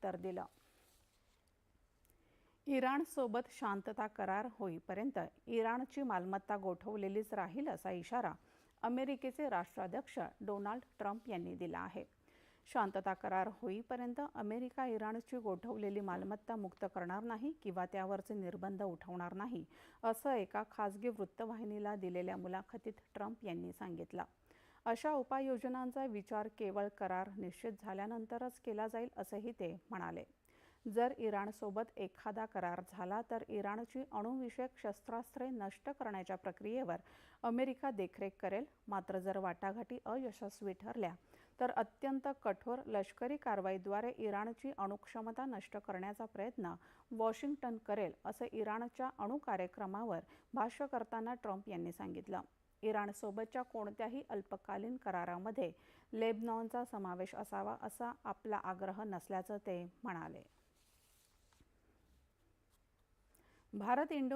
उत्तर दिलं। इराणसोबत शांतता करार होईपर्यंत इराणची मालमत्ता गोठवलेलीच राहील असा इशारा अमेरिकेचे राष्ट्राध्यक्ष डोनाल्ड ट्रम्प यांनी दिला आहे। शांतता करार होईपर्यंत अमेरिका इराणची गोठवलेली मालमत्ता मुक्त करणार नाही किंवा त्यावरचे निर्बंध उठवणार नाही, असं एका खासगी वृत्तवाहिनीला दिलेल्या मुलाखतीत ट्रम्प यांनी सांगितलं। अशा उपाययोजनांचा विचार केवळ करार निश्चित झाल्यानंतरच केला जाईल असंही ते म्हणाले। जर इराणसोबत एखादा करार झाला तर इराणची अणुविषयक शस्त्रास्त्रे नष्ट करण्याच्या प्रक्रियेवर अमेरिका देखरेख करेल, मात्र जर वाटाघाटी अयशस्वी ठरल्या तर अत्यंत कठोर लष्करी कारवाईद्वारे इराणची अणुक्षमता नष्ट करण्याचा प्रयत्न वॉशिंग्टन करेल, असं इराणच्या अणु कार्यक्रमावर भाष्य करताना ट्रम्प यांनी सांगितलं। इराणसोबतच्या कोणत्याही अल्पकालीन करारामध्ये लेबनॉनचा समावेश असावा असा आपला आग्रह नसल्याचं ते म्हणाले। भारत इंडोनेशिया